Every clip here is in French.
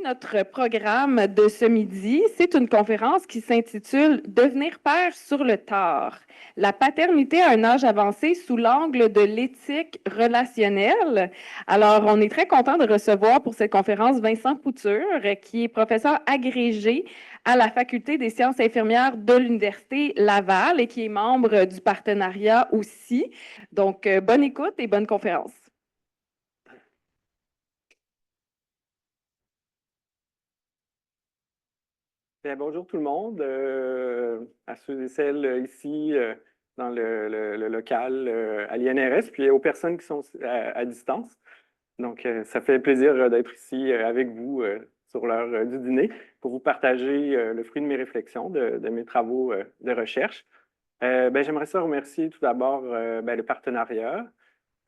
notre programme de ce midi. C'est une conférence qui s'intitule Devenir père sur le tard. La paternité à un âge avancé sous l'angle de l'éthique relationnelle. Alors, on est très content de recevoir pour cette conférence Vincent Couture, qui est professeur agrégé à la Faculté des sciences infirmières de l'Université Laval et qui est membre du partenariat aussi. Donc, bonne écoute et bonne conférence. Bien, bonjour tout le monde, à ceux et celles ici dans le local à l'INRS, puis aux personnes qui sont à distance. Donc, ça fait plaisir d'être ici avec vous sur l'heure du dîner pour vous partager le fruit de mes réflexions, de mes travaux de recherche. J'aimerais ça remercier tout d'abord le partenariat,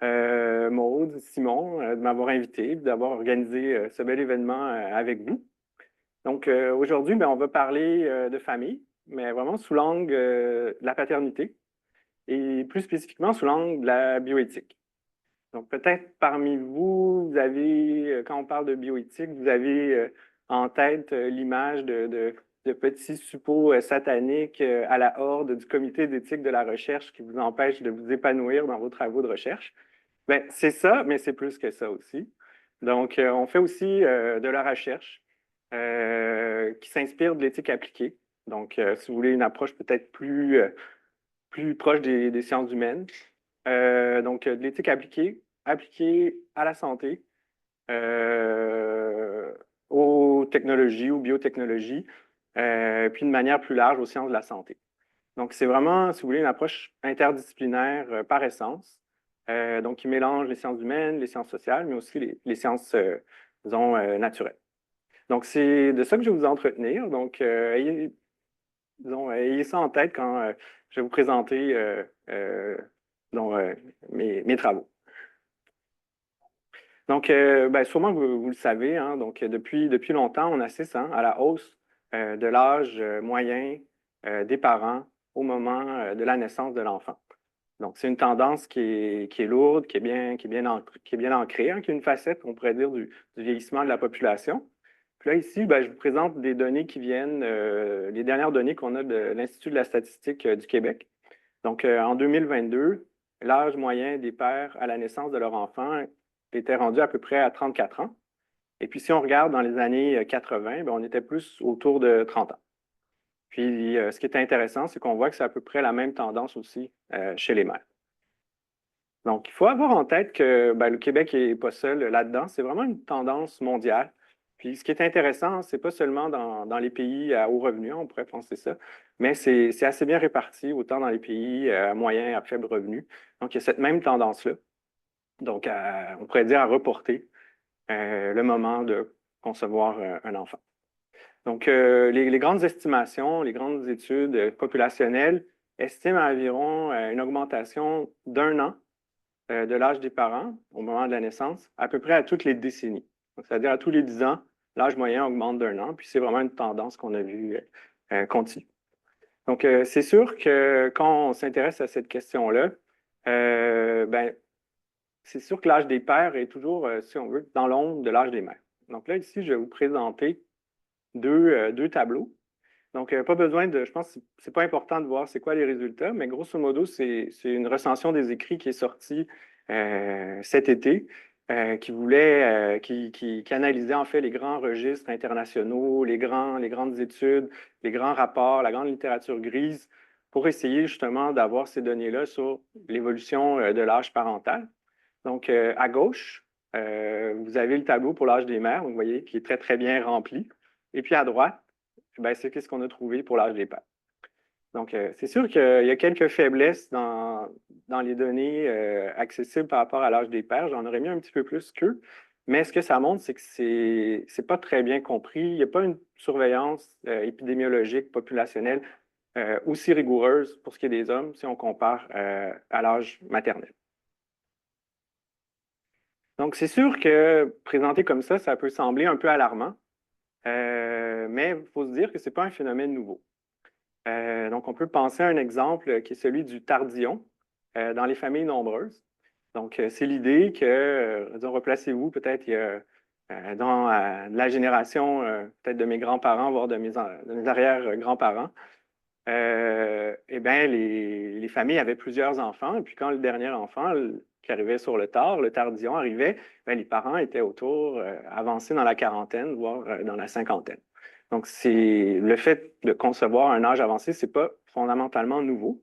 Maude, Simon, de m'avoir invité, d'avoir organisé ce bel événement avec vous. Donc, aujourd'hui, on va parler de famille, mais vraiment sous l'angle de la paternité et plus spécifiquement sous l'angle de la bioéthique. Donc, peut-être parmi vous, vous avez, quand on parle de bioéthique, vous avez en tête l'image de petits suppôts sataniques à la horde du comité d'éthique de la recherche qui vous empêche de vous épanouir dans vos travaux de recherche. Bien, c'est ça, mais c'est plus que ça aussi. Donc, on fait aussi de la recherche qui s'inspire de l'éthique appliquée. Donc, si vous voulez une approche peut-être plus proche des sciences humaines. Donc, de l'éthique appliquée à la santé, aux technologies, aux biotechnologies, puis de manière plus large aux sciences de la santé. Donc, c'est vraiment, si vous voulez, une approche interdisciplinaire par essence, donc qui mélange les sciences humaines, les sciences sociales, mais aussi les sciences, disons, naturelles. Donc, c'est de ça que je vais vous entretenir. Donc, ayez ça en tête quand je vais vous présenter mes travaux. Donc, sûrement vous le savez, hein, donc depuis longtemps, on assiste à la hausse de l'âge moyen des parents au moment de la naissance de l'enfant. Donc, c'est une tendance qui est lourde, qui est bien ancrée, hein, qui est une facette, on pourrait dire, du vieillissement de la population. Puis là, ici, je vous présente des données qui viennent, les dernières données qu'on a de l'Institut de la statistique du Québec. Donc, en 2022, l'âge moyen des pères à la naissance de leur enfant était rendu à peu près à 34 ans. Et puis, si on regarde dans les années 80, on était plus autour de 30 ans. Puis, ce qui est intéressant, c'est qu'on voit que c'est à peu près la même tendance aussi chez les mères. Donc, il faut avoir en tête que le Québec n'est pas seul là-dedans. C'est vraiment une tendance mondiale. Puis, ce qui est intéressant, c'est pas seulement dans les pays à haut revenu, on pourrait penser ça, mais c'est assez bien réparti, autant dans les pays à moyen et à faible revenu. Donc, il y a cette même tendance-là. Donc, on pourrait dire à reporter le moment de concevoir un enfant. Donc, les grandes estimations, les grandes études populationnelles estiment à environ une augmentation d'1 an de l'âge des parents au moment de la naissance, à peu près à toutes les décennies. C'est-à-dire à tous les 10 ans, l'âge moyen augmente d'1 an, puis c'est vraiment une tendance qu'on a vue continue. Donc, c'est sûr que quand on s'intéresse à cette question-là, c'est sûr que l'âge des pères est toujours, si on veut, dans l'ombre de l'âge des mères. Donc là, ici, je vais vous présenter deux tableaux. Donc, pas besoin de, je pense que c'est pas important de voir c'est quoi les résultats, mais grosso modo, c'est une recension des écrits qui est sortie cet été, qui analysait en fait les grands registres internationaux, les grandes études, les grands rapports, la grande littérature grise, pour essayer justement d'avoir ces données-là sur l'évolution de l'âge parental. Donc, à gauche, vous avez le tableau pour l'âge des mères, donc vous voyez, qui est très, très bien rempli. Et puis à droite, c'est ce qu'on a trouvé pour l'âge des pères. Donc, c'est sûr qu'il y a quelques faiblesses dans les données accessibles par rapport à l'âge des pères. J'en aurais mis un petit peu plus qu'eux. Mais ce que ça montre, c'est que c'est pas très bien compris. Il n'y a pas une surveillance épidémiologique, populationnelle aussi rigoureuse pour ce qui est des hommes si on compare à l'âge maternel. Donc, c'est sûr que présenté comme ça peut sembler un peu alarmant, mais il faut se dire que ce n'est pas un phénomène nouveau. Donc, on peut penser à un exemple qui est celui du tardillon dans les familles nombreuses. Donc, c'est l'idée que, replacez-vous peut-être il y a dans la génération peut-être de mes grands-parents, voire de mes arrière-grands-parents, eh bien, les familles avaient plusieurs enfants. Et puis quand le dernier enfant qui arrivait sur le tardillon arrivait, bien, les parents étaient autour, avancés dans la quarantaine, voire dans la cinquantaine. Donc, le fait de concevoir un âge avancé, c'est pas fondamentalement nouveau.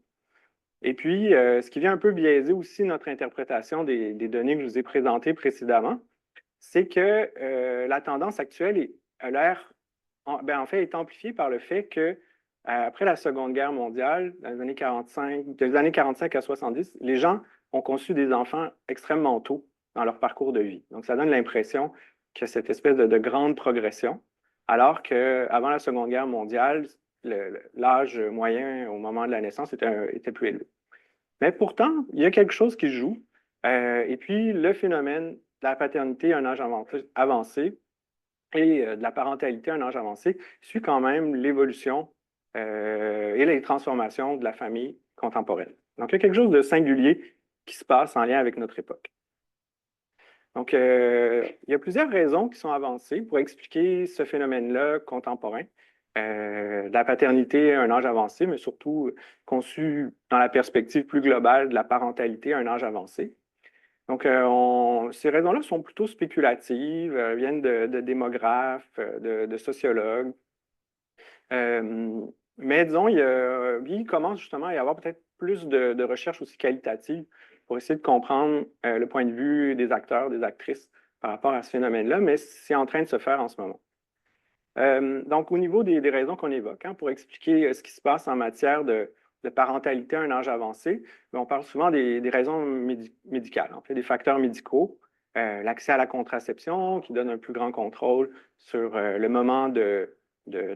Et puis, ce qui vient un peu biaiser aussi notre interprétation des données que je vous ai présentées précédemment, c'est que la tendance actuelle a l'air, en fait, est amplifiée par le fait que après la Seconde Guerre mondiale, dans les années 45, des années 45 à 70, les gens ont conçu des enfants extrêmement tôt dans leur parcours de vie. Donc, ça donne l'impression que cette espèce de grande progression, alors qu'avant la Seconde Guerre mondiale, l'âge moyen au moment de la naissance était plus élevé. Mais pourtant, il y a quelque chose qui joue. Et puis, le phénomène de la paternité à un âge avancé et de la parentalité à un âge avancé suit quand même l'évolution et les transformations de la famille contemporaine. Donc, il y a quelque chose de singulier qui se passe en lien avec notre époque. Donc, il y a plusieurs raisons qui sont avancées pour expliquer ce phénomène-là contemporain, de la paternité à un âge avancé, mais surtout conçu dans la perspective plus globale de la parentalité à un âge avancé. Donc, ces raisons-là sont plutôt spéculatives, viennent de démographes, de sociologues. Mais disons, il commence justement à y avoir peut-être plus de recherches aussi qualitatives pour essayer de comprendre le point de vue des acteurs, des actrices par rapport à ce phénomène-là, mais c'est en train de se faire en ce moment. Donc, au niveau des raisons qu'on évoque, hein, pour expliquer ce qui se passe en matière de parentalité à un âge avancé, on parle souvent des raisons médicales, en fait, des facteurs médicaux, l'accès à la contraception qui donne un plus grand contrôle sur le moment de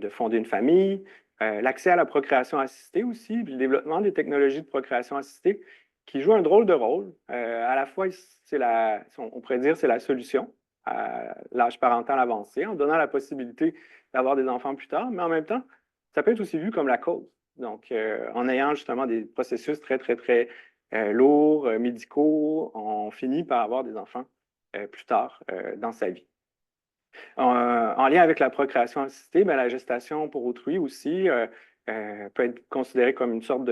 fonder une famille, l'accès à la procréation assistée aussi, puis le développement des technologies de procréation assistée qui jouent un drôle de rôle. À la fois, on pourrait dire c'est la solution à l'âge parental avancé, en donnant la possibilité d'avoir des enfants plus tard, mais en même temps, ça peut être aussi vu comme la cause. Donc, en ayant justement des processus très, très, très lourds, médicaux, on finit par avoir des enfants plus tard dans sa vie. En lien avec la procréation assistée, bien, la gestation pour autrui aussi peut être considérée comme une sorte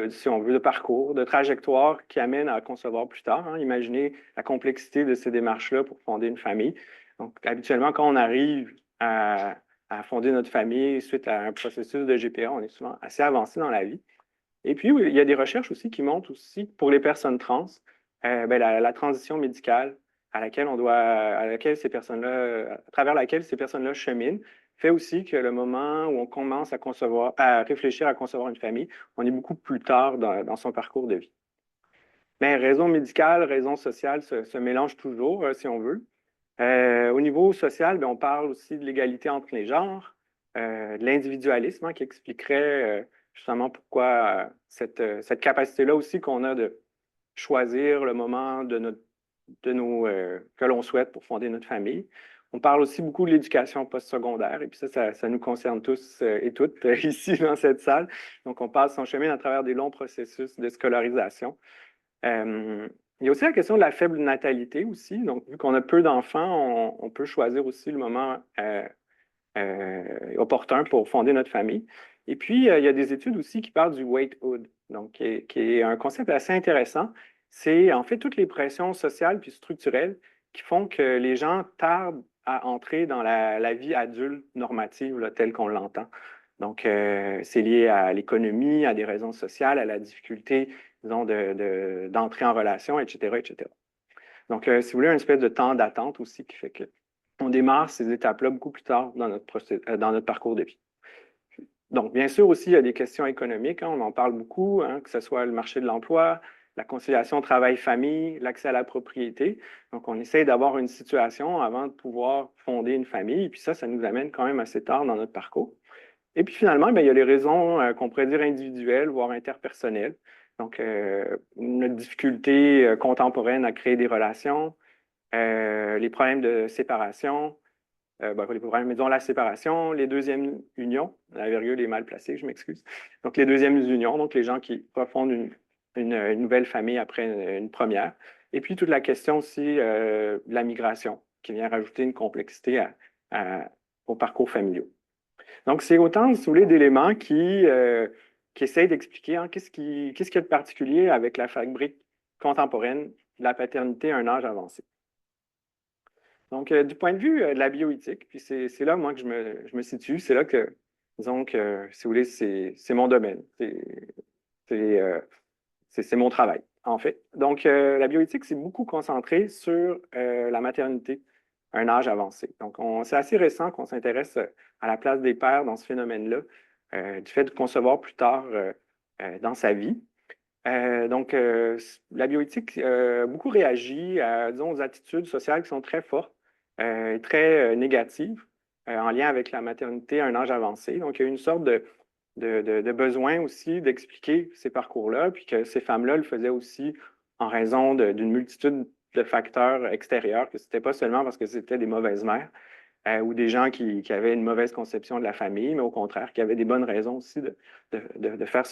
si on veut, de parcours, de trajectoire qui amène à concevoir plus tard. Hein. Imaginez la complexité de ces démarches-là pour fonder une famille. Donc, habituellement, quand on arrive à fonder notre famille suite à un processus de GPA, on est souvent assez avancé dans la vie. Et puis, oui, il y a des recherches aussi qui montrent aussi pour les personnes trans, ben, la transition médicale à laquelle ces personnes-là, à travers laquelle ces personnes-là cheminent, fait aussi que le moment où on commence à réfléchir à concevoir une famille, on est beaucoup plus tard dans son parcours de vie. Mais raison médicale, raison sociale se mélangent toujours, si on veut. Au niveau social, bien, on parle aussi de l'égalité entre les genres, de l'individualisme, hein, qui expliquerait justement pourquoi cette capacité-là aussi qu'on a de choisir le moment que l'on souhaite pour fonder notre famille. On parle aussi beaucoup de l'éducation postsecondaire, et puis ça nous concerne tous et toutes ici dans cette salle. Donc, on passe son chemin à travers des longs processus de scolarisation. Il y a aussi la question de la faible natalité aussi. Donc, vu qu'on a peu d'enfants, on peut choisir aussi le moment opportun pour fonder notre famille. Et puis, il y a des études aussi qui parlent du waithood, donc qui est un concept assez intéressant. C'est en fait toutes les pressions sociales puis structurelles qui font que les gens tardent à entrer dans la vie adulte normative là, telle qu'on l'entend. Donc, c'est lié à l'économie, à des raisons sociales, à la difficulté, disons, d'entrer en relation, etc., etc. Donc, si vous voulez, une espèce de temps d'attente aussi qui fait qu'on démarre ces étapes-là beaucoup plus tard dans notre parcours de vie. Donc, bien sûr aussi, il y a des questions économiques, hein, on en parle beaucoup, hein, que ce soit le marché de l'emploi, la conciliation travail-famille, l'accès à la propriété. Donc, on essaie d'avoir une situation avant de pouvoir fonder une famille, et puis ça nous amène quand même assez tard dans notre parcours. Et puis finalement, bien, il y a les raisons qu'on pourrait dire individuelles, voire interpersonnelles. Donc, notre difficulté contemporaine à créer des relations, les problèmes de séparation, les problèmes, disons la séparation, les deuxièmes unions, la virgule est mal placée, je m'excuse. Donc, les deuxièmes unions, donc les gens qui refondent une nouvelle famille après une première. Et puis, toute la question aussi de la migration, qui vient rajouter une complexité aux parcours familiaux. Donc, c'est autant, si vous voulez, d'éléments qui essayent d'expliquer qu'est-ce qu'il y a de particulier avec la fabrique contemporaine de la paternité à un âge avancé. Donc, du point de vue de la bioéthique, puis c'est là, moi, que je me situe, c'est là que, disons que, si vous voulez, c'est mon domaine, c'est mon travail, en fait. Donc, la bioéthique, c'est beaucoup concentré sur la maternité à un âge avancé. Donc, c'est assez récent qu'on s'intéresse à la place des pères dans ce phénomène-là, du fait de concevoir plus tard dans sa vie. Donc, la bioéthique beaucoup réagit disons, aux attitudes sociales qui sont très fortes et très négatives en lien avec la maternité à un âge avancé. Donc, il y a une sorte de besoin aussi d'expliquer ces parcours-là, puis que ces femmes-là le faisaient aussi en raison d'une multitude de facteurs extérieurs, que ce n'était pas seulement parce que c'était des mauvaises mères ou des gens qui avaient une mauvaise conception de la famille, mais au contraire, qui avaient des bonnes raisons aussi de faire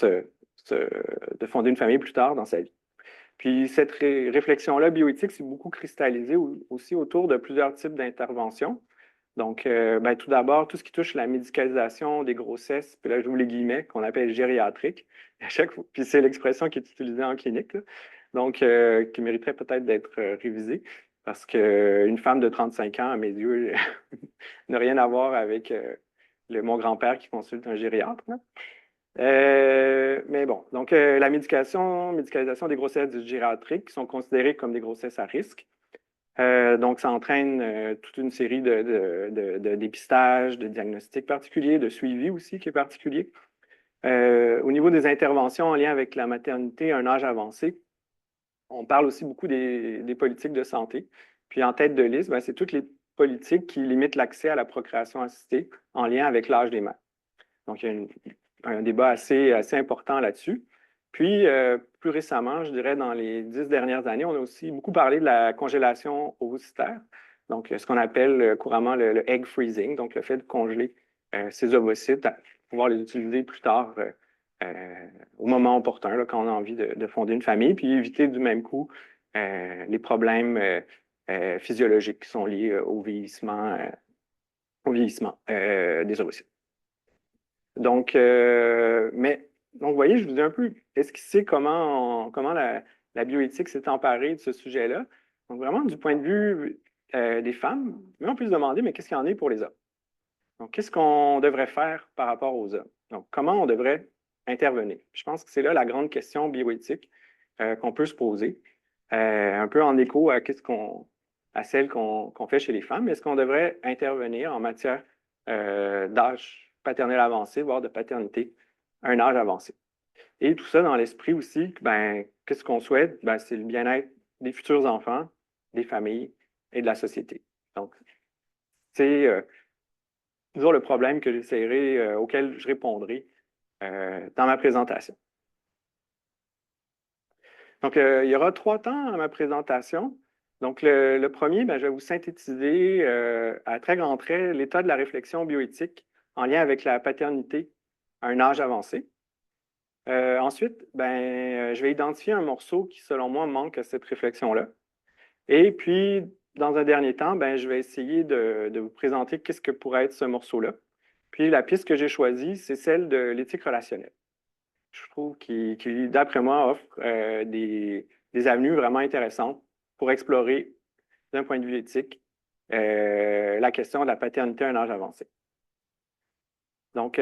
de fonder une famille plus tard dans sa vie. Puis cette réflexion-là bioéthique s'est beaucoup cristallisée aussi autour de plusieurs types d'interventions. Donc, tout d'abord, tout ce qui touche la médicalisation des grossesses, puis là, je vous les guillemets, qu'on appelle gériatrique. À chaque fois, puis c'est l'expression qui est utilisée en clinique, là. Donc, qui mériterait peut-être d'être révisée, parce qu'une femme de 35 ans, à mes yeux, n'a rien à voir avec mon grand-père qui consulte un gériatre, là. Mais bon, donc la médicalisation des grossesses gériatriques qui sont considérées comme des grossesses à risque. Donc, ça entraîne toute une série de dépistages, de diagnostics particuliers, de suivi aussi qui est particulier. Au niveau des interventions en lien avec la maternité à un âge avancé, on parle aussi beaucoup des politiques de santé. Puis en tête de liste, c'est toutes les politiques qui limitent l'accès à la procréation assistée en lien avec l'âge des mères. Donc, il y a un débat assez important là-dessus. Puis, plus récemment, je dirais dans les 10 dernières années, on a aussi beaucoup parlé de la congélation ovocytaire, donc ce qu'on appelle couramment le egg freezing, donc le fait de congeler ces ovocytes pour pouvoir les utiliser plus tard au moment opportun, là, quand on a envie de fonder une famille, puis éviter du même coup les problèmes physiologiques qui sont liés au vieillissement des ovocytes. Donc, donc, vous voyez, je vous ai un peu esquissé comment la bioéthique s'est emparée de ce sujet-là. Donc, vraiment, du point de vue des femmes, mais on peut se demander, mais qu'est-ce qu'il y en est pour les hommes? Donc, qu'est-ce qu'on devrait faire par rapport aux hommes? Donc, comment on devrait intervenir? Je pense que c'est là la grande question bioéthique qu'on peut se poser, un peu en écho à celle qu'on fait chez les femmes. Est-ce qu'on devrait intervenir en matière d'âge paternel avancé, voire de paternité à un âge avancé? Et tout ça dans l'esprit aussi, qu'est-ce qu'on souhaite? C'est le bien-être des futurs enfants, des familles et de la société. Donc, c'est toujours le problème que j'essaierai, auquel je répondrai dans ma présentation. Donc, il y aura 3 temps à ma présentation. Donc, le premier, je vais vous synthétiser à très grands traits l'état de la réflexion bioéthique en lien avec la paternité à un âge avancé. Ensuite, je vais identifier un morceau qui, selon moi, manque à cette réflexion-là. Et puis, dans un dernier temps, je vais essayer de vous présenter qu'est-ce que pourrait être ce morceau-là. Puis, la piste que j'ai choisie, c'est celle de l'éthique relationnelle. Je trouve qui d'après moi, offre des avenues vraiment intéressantes pour explorer, d'un point de vue éthique, la question de la paternité à un âge avancé. Donc,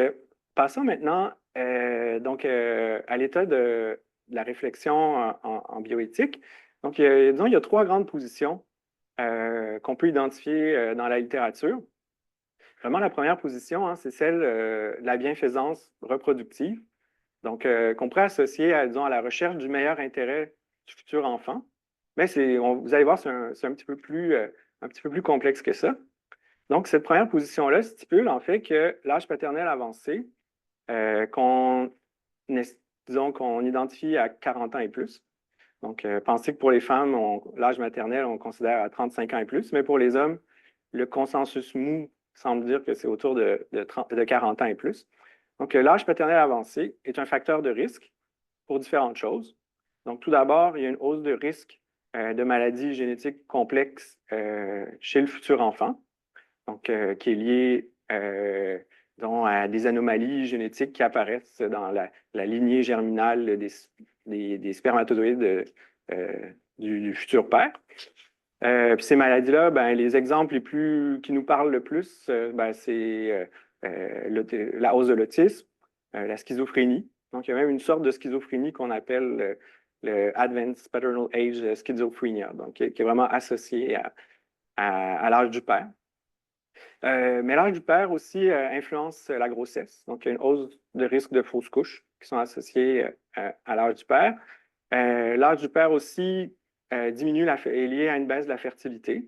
passons maintenant à l'état de la réflexion en bioéthique. Donc, disons, il y a 3 grandes positions qu'on peut identifier dans la littérature. Vraiment, la première position, c'est celle de la bienfaisance reproductive. Donc, qu'on pourrait associer à la recherche du meilleur intérêt du futur enfant. Mais vous allez voir, c'est un petit peu plus complexe que ça. Donc, cette première position-là stipule en fait que l'âge paternel avancé, qu'on identifie à 40 ans et plus. Donc, pensez que pour les femmes, l'âge maternel, on considère à 35 ans et plus, mais pour les hommes, le consensus mou semble dire que c'est autour de 40 ans et plus. Donc, l'âge paternel avancé est un facteur de risque pour différentes choses. Donc, tout d'abord, il y a une hausse de risque de maladies génétiques complexes chez le futur enfant, donc qui est lié à des anomalies génétiques qui apparaissent dans la lignée germinale des spermatozoïdes du futur père. Puis ces maladies-là, ben, les exemples qui nous parlent le plus, ben, c'est la hausse de l'autisme, la schizophrénie. Donc, il y a même une sorte de schizophrénie qu'on appelle le Advanced Paternal Age Schizophrenia, donc qui est vraiment associé à l'âge du père. Mais l'âge du père aussi influence la grossesse. Donc, il y a une hausse de risque de fausses couches qui sont associées à l'âge du père. L'âge du père aussi est lié à une baisse de la fertilité.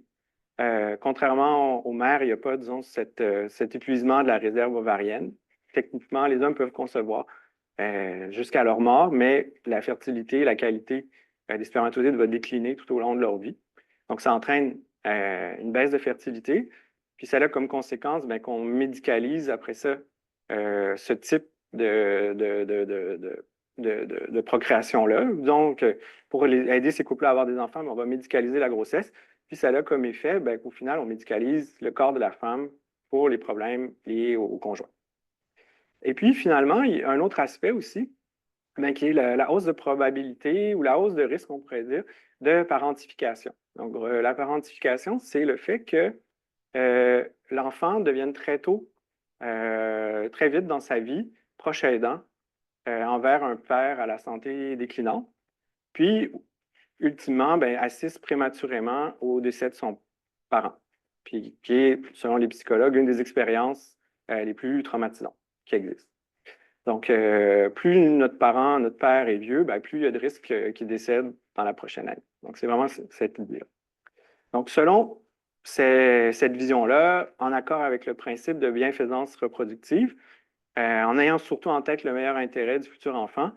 Contrairement aux mères, il n'y a pas, disons, cet épuisement de la réserve ovarienne. Techniquement, les hommes peuvent concevoir jusqu'à leur mort, mais la fertilité, la qualité des spermatozoïdes va décliner tout au long de leur vie. Donc, ça entraîne une baisse de fertilité. Puis ça a comme conséquence ben, qu'on médicalise après ça ce type de procréation-là. Donc, pour aider ces couples à avoir des enfants, ben, on va médicaliser la grossesse. Puis ça a comme effet ben, qu'au final, on médicalise le corps de la femme pour les problèmes liés au conjoint. Et puis finalement, il y a un autre aspect aussi, ben, qui est la hausse de probabilité ou la hausse de risque, on pourrait dire, de parentification. Donc, la parentification, c'est le fait que l'enfant devienne très tôt, très vite dans sa vie, proche aidant envers un père à la santé déclinante, puis ultimement ben, assiste prématurément au décès de son parent, puis qui est, selon les psychologues, une des expériences les plus traumatisantes qui existent. Donc, plus notre père est vieux, ben, plus il y a de risques qu'il décède dans la prochaine année. Donc, c'est vraiment cette idée-là. Donc, selon cette vision-là, en accord avec le principe de bienfaisance reproductive, en ayant surtout en tête le meilleur intérêt du futur enfant,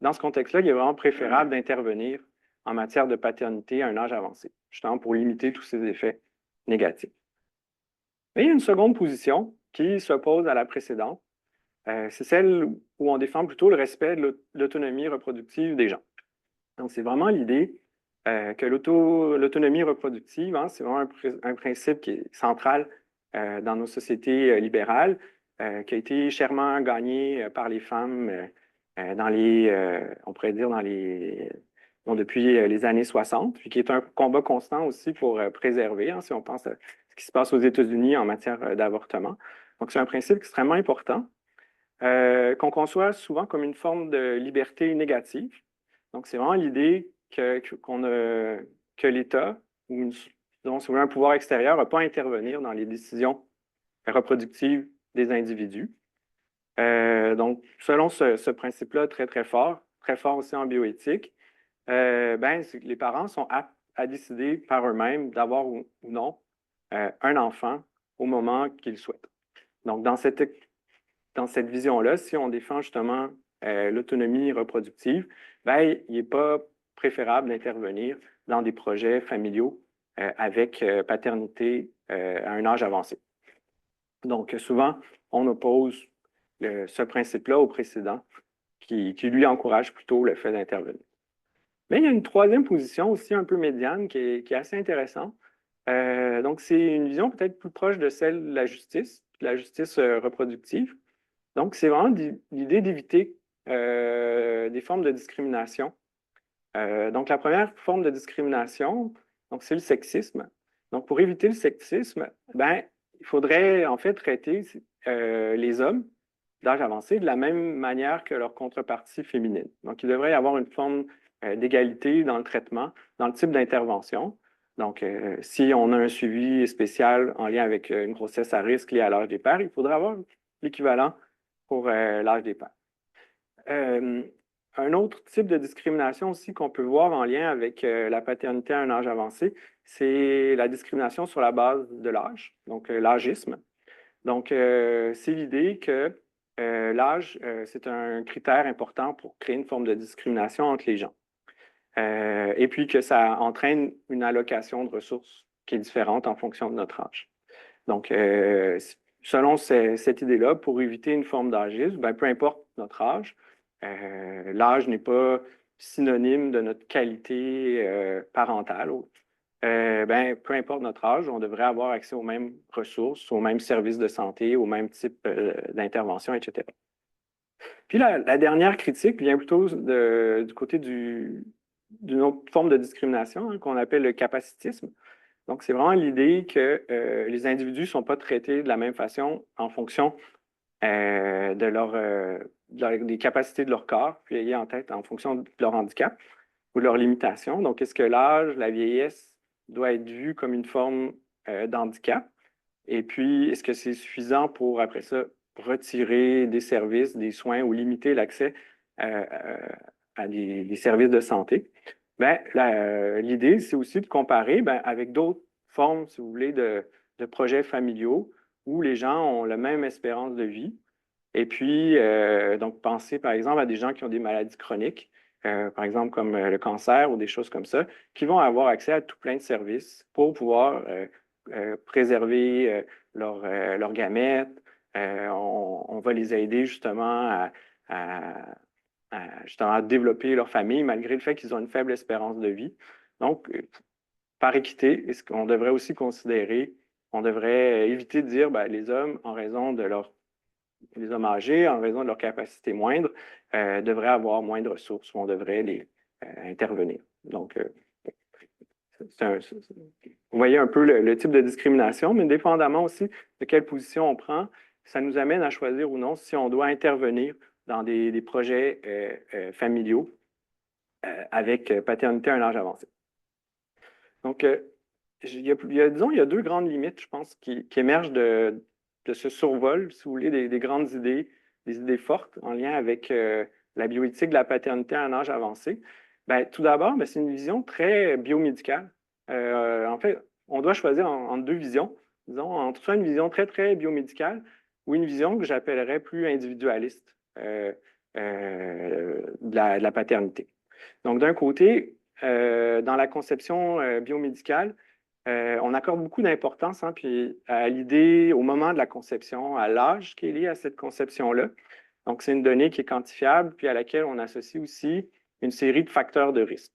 dans ce contexte-là, il est vraiment préférable d'intervenir en matière de paternité à un âge avancé, justement pour limiter tous ces effets négatifs. Mais il y a une seconde position qui s'oppose à la précédente. C'est celle où on défend plutôt le respect de l'autonomie reproductive des gens. Donc, c'est vraiment l'idée que l'autonomie reproductive, hein, c'est vraiment un principe qui est central dans nos sociétés libérales, qui a été chèrement gagné par les femmes on pourrait dire, depuis les années 60, puis qui est un combat constant aussi pour préserver, hein, si on pense à ce qui se passe aux États-Unis en matière d'avortement. Donc, c'est un principe extrêmement important qu'on conçoit souvent comme une forme de liberté négative. Donc, c'est vraiment l'idée que l'État ou un pouvoir extérieur n'a pas à intervenir dans les décisions reproductives des individus. Donc, selon ce principe-là très, très fort aussi en bioéthique, ben, les parents sont aptes à décider par eux-mêmes d'avoir ou non un enfant au moment qu'ils souhaitent. Donc, dans cette vision-là, si on défend justement l'autonomie reproductive, ben, il n'est pas préférable d'intervenir dans des projets familiaux avec paternité à un âge avancé. Donc, souvent, on oppose ce principe-là au précédent qui lui encourage plutôt le fait d'intervenir. Mais il y a une troisième position aussi un peu médiane qui est assez intéressante. Donc, c'est une vision peut-être plus proche de celle de la justice reproductive. Donc, c'est vraiment l'idée d'éviter des formes de discrimination. Donc, la première forme de discrimination, c'est le sexisme. Donc, pour éviter le sexisme, ben, il faudrait en fait traiter les hommes d'âge avancé de la même manière que leur contrepartie féminine. Donc, il devrait y avoir une forme d'égalité dans le traitement, dans le type d'intervention. Donc, si on a un suivi spécial en lien avec une grossesse à risque liée à l'âge des pères, il faudrait avoir l'équivalent pour l'âge des pères. Un autre type de discrimination aussi qu'on peut voir en lien avec la paternité à un âge avancé, c'est la discrimination sur la base de l'âge, donc l'âgisme. Donc, c'est l'idée que l'âge, c'est un critère important pour créer une forme de discrimination entre les gens. Et puis que ça entraîne une allocation de ressources qui est différente en fonction de notre âge. Donc, selon cette idée-là, pour éviter une forme d'âgisme, ben, peu importe notre âge, l'âge n'est pas synonyme de notre qualité parentale. Peu importe notre âge, on devrait avoir accès aux mêmes ressources, aux mêmes services de santé, aux mêmes types d'interventions, etc. Puis la dernière critique vient plutôt du côté d'une autre forme de discrimination qu'on appelle le capacitisme. Donc, c'est vraiment l'idée que les individus ne sont pas traités de la même façon en fonction des capacités de leur corps, puis ayez en tête en fonction de leur handicap ou de leurs limitations. Donc, est-ce que l'âge, la vieillesse doit être vu comme une forme d'handicap? Et puis, est-ce que c'est suffisant pour, après ça, retirer des services, des soins ou limiter l'accès à des services de santé? L'idée, c'est aussi de comparer avec d'autres formes, si vous voulez, de projets familiaux où les gens ont la même espérance de vie. Et puis, donc, pensez par exemple à des gens qui ont des maladies chroniques, par exemple comme le cancer ou des choses comme ça, qui vont avoir accès à tout plein de services pour pouvoir préserver leurs gamètes. On va les aider justement à, justement à développer leur famille malgré le fait qu'ils ont une faible espérance de vie. Donc, par équité, est-ce qu'on devrait aussi considérer, on devrait éviter de dire les hommes, en raison de les hommes âgés, en raison de leur capacité moindre, devraient avoir moins de ressources ou on devrait les intervenir. Donc, vous voyez un peu le type de discrimination, mais dépendamment aussi de quelle position on prend, ça nous amène à choisir ou non si on doit intervenir dans des projets familiaux avec paternité à un âge avancé. Donc, disons, il y a deux grandes limites, je pense, qui émergent de ce survol, si vous voulez, des grandes idées, des idées fortes en lien avec la bioéthique de la paternité à un âge avancé. Tout d'abord, c'est une vision très biomédicale. En fait, on doit choisir entre deux visions. Disons, entre soit une vision très, très biomédicale ou une vision que j'appellerais plus individualiste de la paternité. Donc, d'un côté, dans la conception biomédicale, on accorde beaucoup d'importance puis à l'idée, au moment de la conception, à l'âge qui est lié à cette conception-là. Donc, c'est une donnée qui est quantifiable, puis à laquelle on associe aussi une série de facteurs de risque.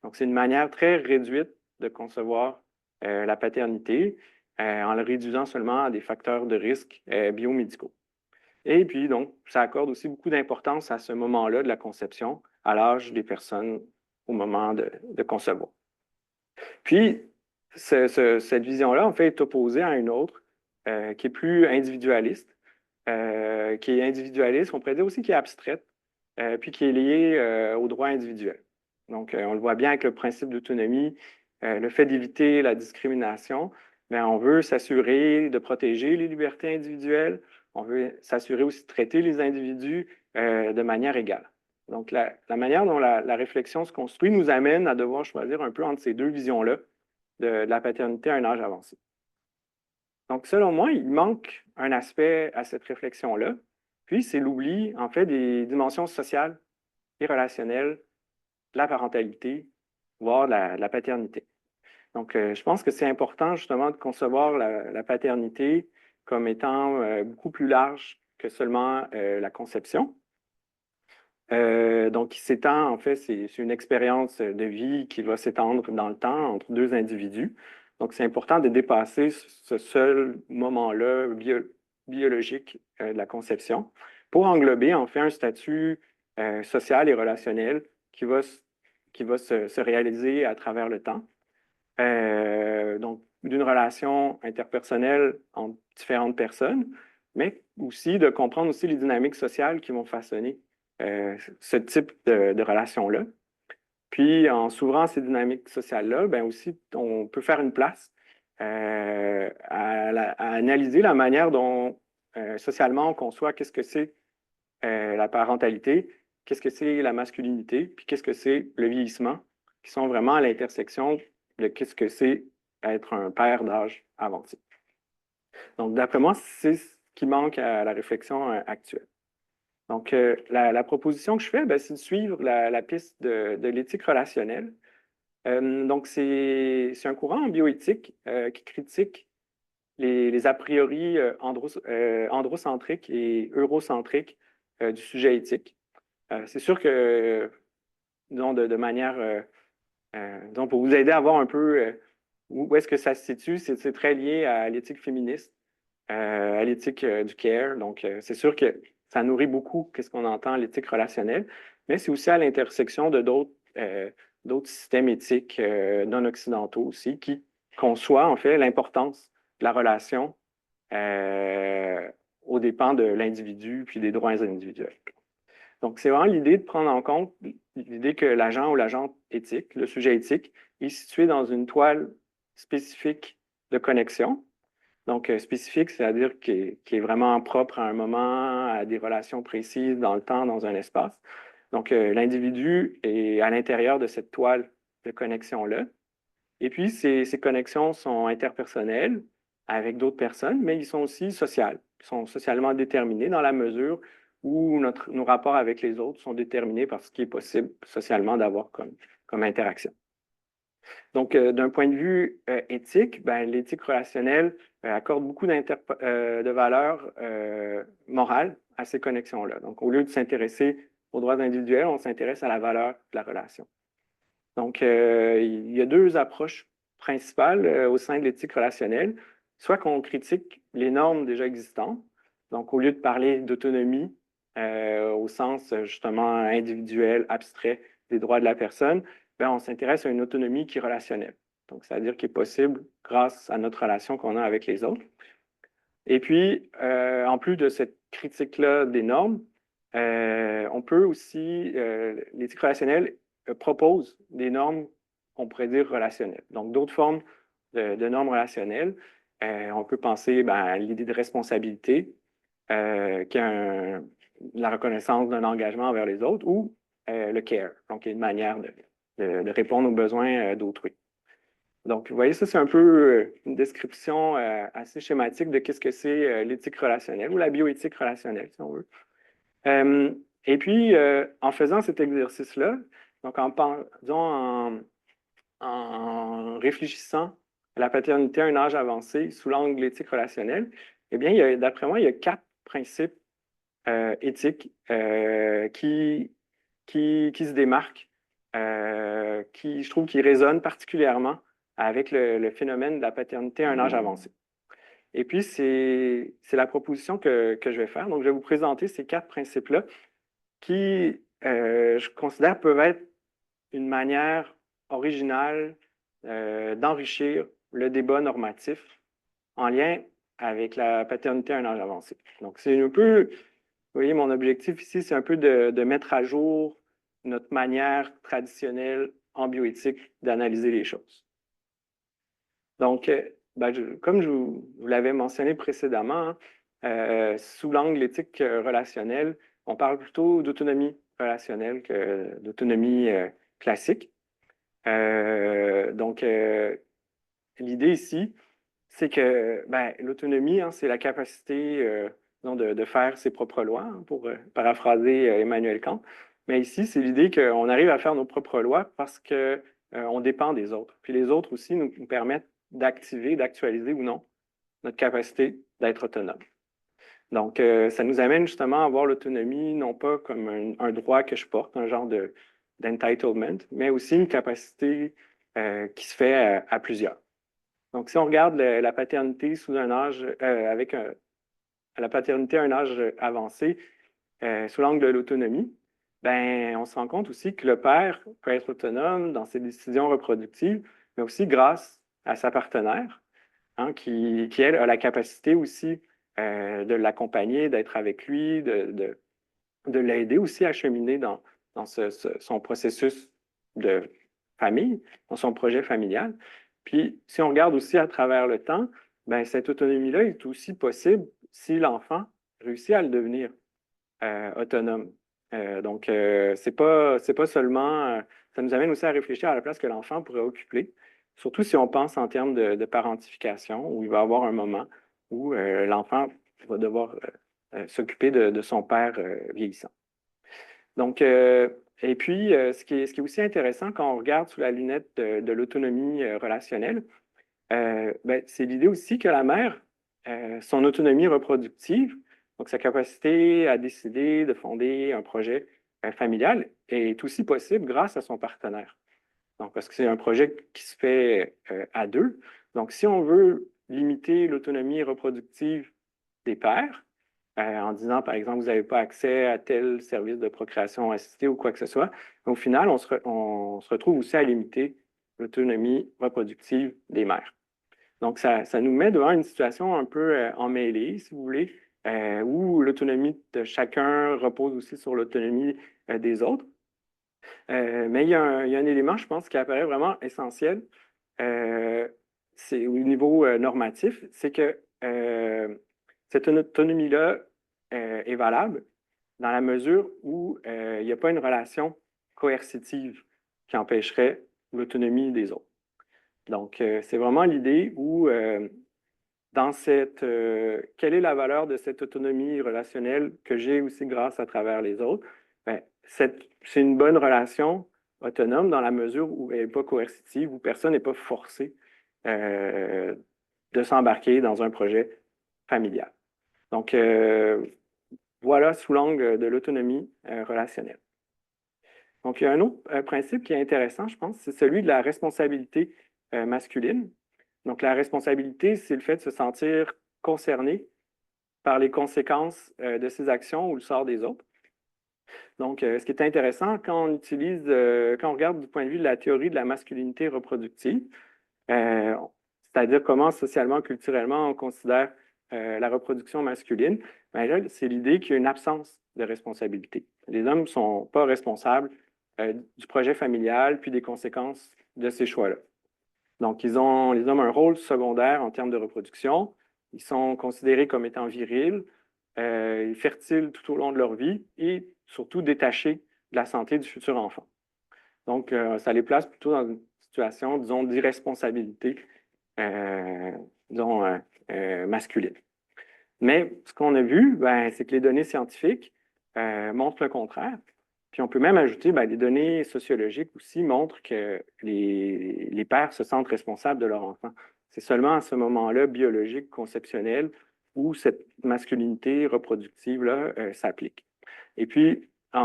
Donc, c'est une manière très réduite de concevoir la paternité en le réduisant seulement à des facteurs de risque biomédicaux. Et puis, donc, ça accorde aussi beaucoup d'importance à ce moment-là de la conception, à l'âge des personnes au moment de concevoir. Puis, cette vision-là, en fait, est opposée à une autre qui est plus individualiste, on pourrait dire aussi qui est abstraite, puis qui est liée aux droits individuels. Donc, on le voit bien avec le principe d'autonomie, le fait d'éviter la discrimination, mais on veut s'assurer de protéger les libertés individuelles, on veut s'assurer aussi de traiter les individus de manière égale. Donc, la manière dont la réflexion se construit nous amène à devoir choisir un peu entre ces deux visions-là de la paternité à un âge avancé. Donc, selon moi, il manque un aspect à cette réflexion-là, puis c'est l'oubli, en fait, des dimensions sociales et relationnelles de la parentalité, voire de la paternité. Donc, je pense que c'est important, justement, de concevoir la paternité comme étant beaucoup plus large que seulement la conception. Donc, qui s'étend, en fait, c'est une expérience de vie qui va s'étendre dans le temps entre deux individus. Donc, c'est important de dépasser ce seul moment-là biologique de la conception pour englober, en fait, un statut social et relationnel qui va se réaliser à travers le temps. Donc, d'une relation interpersonnelle entre différentes personnes, mais aussi de comprendre aussi les dynamiques sociales qui vont façonner ce type de relation-là. Puis, en s'ouvrant à ces dynamiques sociales-là, aussi, on peut faire une place à analyser la manière dont socialement on conçoit qu'est-ce que c'est la parentalité, qu'est-ce que c'est la masculinité, puis qu'est-ce que c'est le vieillissement, qui sont vraiment à l'intersection de qu'est-ce que c'est être un père d'âge avancé. Donc, d'après moi, c'est ce qui manque à la réflexion actuelle. Donc, la proposition que je fais, c'est de suivre la piste de l'éthique relationnelle. Donc, c'est un courant en bioéthique qui critique les a priori androcentriques et eurocentriques du sujet éthique. C'est sûr qu'il disons, de manière, disons, pour vous aider à voir un peu où est-ce que ça se situe. C'est très lié à l'éthique féministe, à l'éthique du care. Donc, c'est sûr que ça nourrit beaucoup qu'est-ce qu'on entend l'éthique relationnelle, mais c'est aussi à l'intersection de d'autres systèmes éthiques non occidentaux aussi qui conçoivent en fait l'importance de la relation aux dépens de l'individu puis des droits individuels. Donc, c'est vraiment l'idée de prendre en compte l'idée que l'agent ou l'agente éthique, le sujet éthique, est situé dans une toile spécifique de connexion. Donc, spécifique, c'est-à-dire qui est vraiment propre à un moment, à des relations précises dans le temps, dans un espace. Donc, l'individu est à l'intérieur de cette toile de connexion-là. Et puis, ces connexions sont interpersonnelles avec d'autres personnes, mais ils sont aussi sociales. Ils sont socialement déterminés dans la mesure où nos rapports avec les autres sont déterminés par ce qui est possible socialement d'avoir comme interaction. Donc, d'un point de vue éthique, ben, l'éthique relationnelle accorde beaucoup de valeur morale à ces connexions-là. Donc, au lieu de s'intéresser aux droits individuels, on s'intéresse à la valeur de la relation. Donc, il y a deux approches principales au sein de l'éthique relationnelle. Soit qu'on critique les normes déjà existantes, donc au lieu de parler d'autonomie au sens justement individuel, abstrait des droits de la personne, ben, on s'intéresse à une autonomie qui est relationnelle. Donc, c'est-à-dire qui est possible grâce à notre relation qu'on a avec les autres. Et puis, en plus de cette critique-là des normes, on peut aussi, l'éthique relationnelle propose des normes qu'on pourrait dire relationnelles. Donc, d'autres formes de normes relationnelles. On peut penser à l'idée de responsabilité, qui est la reconnaissance d'un engagement envers les autres, ou le care, donc une manière de répondre aux besoins d'autrui. Donc, vous voyez, ça, c'est un peu une description assez schématique de qu'est-ce que c'est l'éthique relationnelle ou la bioéthique relationnelle, si on veut. Et puis, en faisant cet exercice-là, donc en réfléchissant à la paternité à un âge avancé sous l'angle de l'éthique relationnelle, eh bien, d'après moi, il y a 4 principes éthiques qui se démarquent, je trouve, qui résonnent particulièrement avec le phénomène de la paternité à un âge avancé. Et puis, c'est la proposition que je vais faire. Donc, je vais vous présenter ces 4 principes-là qui, je considère, peuvent être une manière originale d'enrichir le débat normatif en lien avec la paternité à un âge avancé. Donc, c'est un peu, vous voyez, mon objectif ici, c'est un peu de mettre à jour notre manière traditionnelle en bioéthique d'analyser les choses. Donc, comme je vous l'avais mentionné précédemment, sous l'angle l'éthique relationnelle, on parle plutôt d'autonomie relationnelle que d'autonomie classique. Donc, l'idée ici, c'est que l'autonomie, c'est la capacité de faire ses propres lois, pour paraphraser Emmanuel Kant. Mais ici, c'est l'idée qu'on arrive à faire nos propres lois parce qu'on dépend des autres. Puis les autres aussi nous permettent d'activer, d'actualiser ou non notre capacité d'être autonome. Donc, ça nous amène justement à voir l'autonomie non pas comme un droit que je porte, un genre d'entitlement, mais aussi une capacité qui se fait à plusieurs. Donc, si on regarde la paternité sous un âge, la paternité à un âge avancé, sous l'angle de l'autonomie, on se rend compte aussi que le père peut être autonome dans ses décisions reproductives, mais aussi grâce à sa partenaire, qui elle, a la capacité aussi de l'accompagner, d'être avec lui, de l'aider aussi à cheminer dans son processus de famille, dans son projet familial. Puis, si on regarde aussi à travers le temps, cette autonomie-là est aussi possible si l'enfant réussit à le devenir autonome. Donc, c'est pas seulement... ça nous amène aussi à réfléchir à la place que l'enfant pourrait occuper, surtout si on pense en termes de parentification, où il va y avoir un moment où l'enfant va devoir s'occuper de son père vieillissant. Donc, et puis, ce qui est aussi intéressant quand on regarde sous la lunette de l'autonomie relationnelle, c'est l'idée aussi que la mère, son autonomie reproductive, donc sa capacité à décider de fonder un projet familial est aussi possible grâce à son partenaire. Donc, parce que c'est un projet qui se fait à deux. Donc, si on veut limiter l'autonomie reproductive des pères, en disant, par exemple, vous n'avez pas accès à tel service de procréation assistée ou quoi que ce soit, au final, on se retrouve aussi à limiter l'autonomie reproductive des mères. Donc, ça nous met devant une situation un peu emmêlée, si vous voulez, où l'autonomie de chacun repose aussi sur l'autonomie des autres. Mais il y a un élément, je pense, qui apparaît vraiment essentiel, c'est au niveau normatif, c'est que cette autonomie-là est valable dans la mesure où il n'y a pas une relation coercitive qui empêcherait l'autonomie des autres. Donc, c'est vraiment l'idée où, dans quelle est la valeur de cette autonomie relationnelle que j'ai aussi grâce à travers les autres? Ben, c'est une bonne relation autonome dans la mesure où elle n'est pas coercitive, où personne n'est pas forcé de s'embarquer dans un projet familial. Donc, voilà sous l'angle de l'autonomie relationnelle. Donc, il y a un autre principe qui est intéressant, je pense, c'est celui de la responsabilité masculine. Donc, la responsabilité, c'est le fait de se sentir concerné par les conséquences de ses actions ou le sort des autres. Donc, ce qui est intéressant quand on regarde du point de vue de la théorie de la masculinité reproductive, c'est-à-dire comment socialement, culturellement, on considère la reproduction masculine, bien là, c'est l'idée qu'il y a une absence de responsabilité. Les hommes ne sont pas responsables du projet familial puis des conséquences de ces choix-là. Donc, les hommes ont un rôle secondaire en termes de reproduction. Ils sont considérés comme étant virils, fertiles tout au long de leur vie et surtout détachés de la santé du futur enfant. Donc, ça les place plutôt dans une situation, disons, d'irresponsabilité, disons, masculine. Mais ce qu'on a vu, ben, c'est que les données scientifiques montrent le contraire. Puis on peut même ajouter, ben, les données sociologiques aussi montrent que les pères se sentent responsables de leur enfant. C'est seulement à ce moment-là, biologique, conceptionnel, où cette masculinité reproductive-là s'applique. Et puis, sous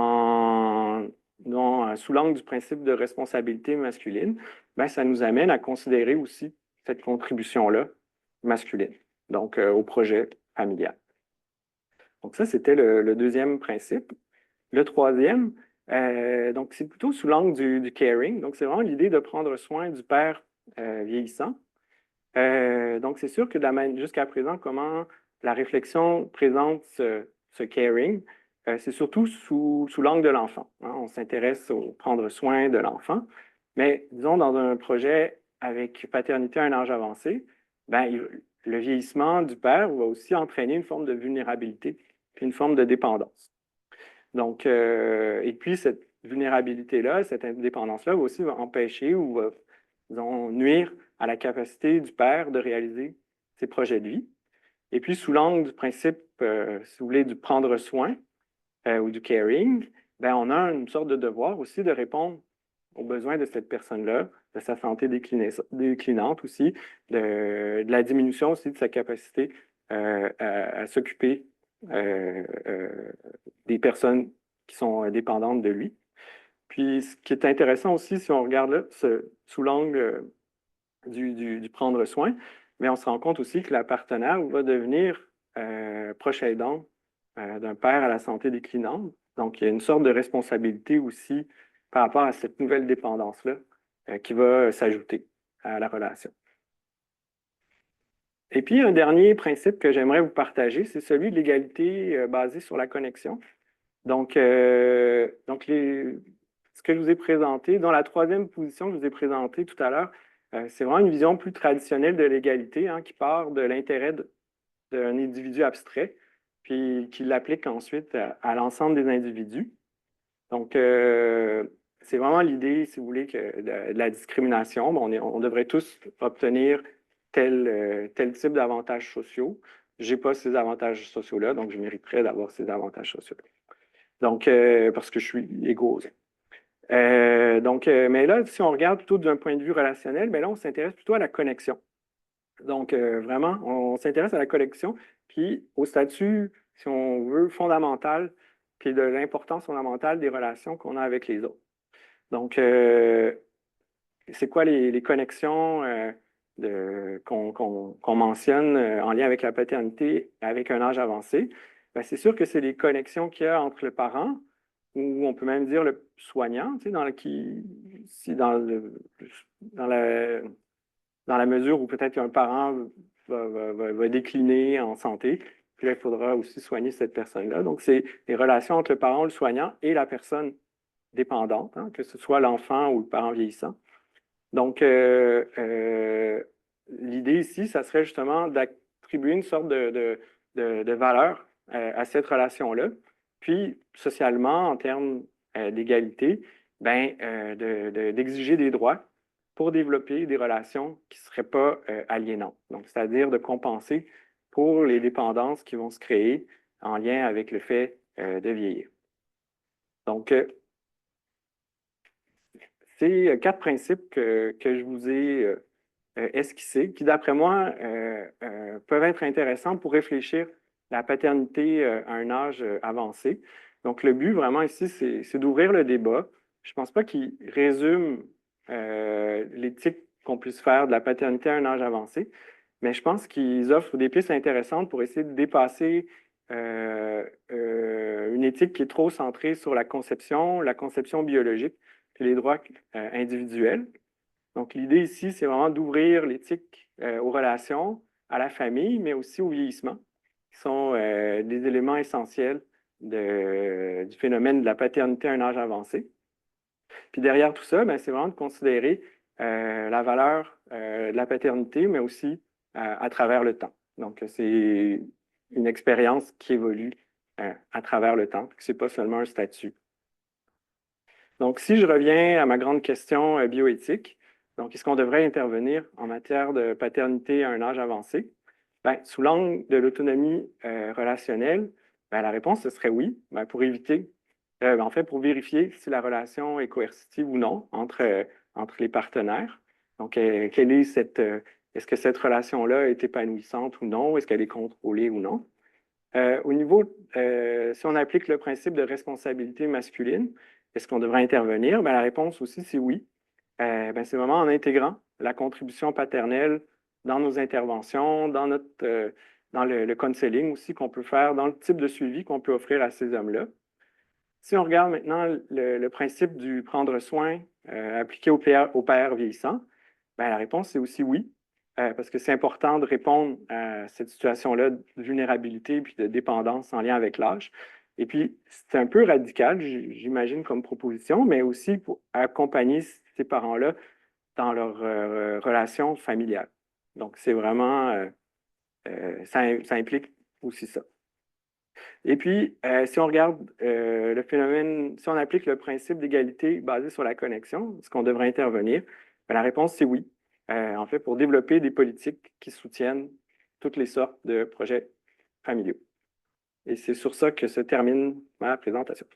l'angle du principe de responsabilité masculine, ben, ça nous amène à considérer aussi cette contribution-là masculine, donc au projet familial. Donc ça, c'était le deuxième principe. Le troisième, donc c'est plutôt sous l'angle du caring. Donc, c'est vraiment l'idée de prendre soin du père vieillissant. Donc, c'est sûr que jusqu'à présent, comment la réflexion présente ce caring, c'est surtout sous l'angle de l'enfant. Hein. On s'intéresse au prendre soin de l'enfant. Mais disons, dans un projet avec paternité à un âge avancé, ben, le vieillissement du père va aussi entraîner une forme de vulnérabilité puis une forme de dépendance. Donc, et puis cette vulnérabilité-là, cette indépendance-là va aussi empêcher ou va, disons, nuire à la capacité du père de réaliser ses projets de vie. Et puis, sous l'angle du principe, si vous voulez, du prendre soin ou du caring, ben, on a une sorte de devoir aussi de répondre aux besoins de cette personne-là, de sa santé déclinante aussi, de la diminution aussi de sa capacité à s'occuper des personnes qui sont dépendantes de lui. Puis, ce qui est intéressant aussi, si on regarde là, sous l'angle du prendre soin, mais on se rend compte aussi que la partenaire va devenir proche aidante d'un père à la santé déclinante. Donc, il y a une sorte de responsabilité aussi par rapport à cette nouvelle dépendance-là qui va s'ajouter à la relation. Et puis, un dernier principe que j'aimerais vous partager, c'est celui de l'égalité basée sur la connexion. Donc, ce que je vous ai présenté, dans la troisième position que je vous ai présentée tout à l'heure, c'est vraiment une vision plus traditionnelle de l'égalité hein, qui part de l'intérêt d'un individu abstrait, puis qui l'applique ensuite à l'ensemble des individus. Donc, c'est vraiment l'idée, si vous voulez, que de la discrimination. Bon, on devrait tous obtenir tel type d'avantages sociaux. Je n'ai pas ces avantages sociaux-là, donc je mériterais d'avoir ces avantages sociaux-là. Donc, parce que je suis égaux. Mais là, si on regarde plutôt d'un point de vue relationnel, bien là, on s'intéresse plutôt à la connexion. Donc, vraiment, on s'intéresse à la connexion, puis au statut, si on veut, fondamental puis de l'importance fondamentale des relations qu'on a avec les autres. Donc, c'est quoi les connexions qu'on mentionne en lien avec la paternité avec un âge avancé? Ben, c'est sûr que c'est les connexions qu'il y a entre le parent, ou on peut même dire le soignant, tu sais, dans la mesure où peut-être qu'un parent va décliner en santé, puis là, il faudra aussi soigner cette personne-là. Donc, c'est les relations entre le parent, le soignant et la personne dépendante, hein, que ce soit l'enfant ou le parent vieillissant. Donc, l'idée ici, ça serait justement d'attribuer une sorte de valeur à cette relation-là. Puis, socialement, en termes d'égalité, ben, d'exiger des droits pour développer des relations qui ne seraient pas aliénantes. Donc, c'est-à-dire de compenser pour les dépendances qui vont se créer en lien avec le fait de vieillir. Donc, c'est 4 principes que je vous ai esquissés, qui, d'après moi, peuvent être intéressants pour réfléchir la paternité à un âge avancé. Donc, le but, vraiment, ici, c'est d'ouvrir le débat. Je ne pense pas qu'il résume l'éthique qu'on puisse faire de la paternité à un âge avancé, mais je pense qu'ils offrent des pistes intéressantes pour essayer de dépasser une éthique qui est trop centrée sur la conception biologique, puis les droits individuels. Donc, l'idée ici, c'est vraiment d'ouvrir l'éthique aux relations, à la famille, mais aussi au vieillissement, qui sont des éléments essentiels du phénomène de la paternité à un âge avancé. Puis derrière tout ça, ben, c'est vraiment de considérer la valeur de la paternité, mais aussi à travers le temps. Donc, c'est une expérience qui évolue à travers le temps, ce n'est pas seulement un statut. Donc, si je reviens à ma grande question bioéthique, donc, est-ce qu'on devrait intervenir en matière de paternité à un âge avancé? Bien, sous l'angle de l'autonomie relationnelle, bien, la réponse, ce serait oui, bien, pour éviter, en fait, pour vérifier si la relation est coercitive ou non entre les partenaires. Donc, quelle est est-ce que cette relation-là est épanouissante ou non? Est-ce qu'elle est contrôlée ou non? Au niveau, si on applique le principe de responsabilité masculine, est-ce qu'on devrait intervenir? Bien, la réponse aussi, c'est oui. Ben, c'est vraiment en intégrant la contribution paternelle dans nos interventions, dans le counseling aussi qu'on peut faire, dans le type de suivi qu'on peut offrir à ces hommes-là. Si on regarde maintenant le principe du prendre soin appliqué au père vieillissant, ben, la réponse c'est aussi oui, parce que c'est important de répondre à cette situation-là de vulnérabilité puis de dépendance en lien avec l'âge. Et puis, c'est un peu radical, j'imagine, comme proposition, mais aussi pour accompagner ces parents-là dans leur relation familiale. Donc, c'est vraiment, ça implique aussi ça. Et puis, si on regarde le phénomène, si on applique le principe d'égalité basé sur la connexion, est-ce qu'on devrait intervenir? Bien, la réponse, c'est oui. En fait, pour développer des politiques qui soutiennent toutes les sortes de projets familiaux. Et c'est sur ça que se termine ma présentation.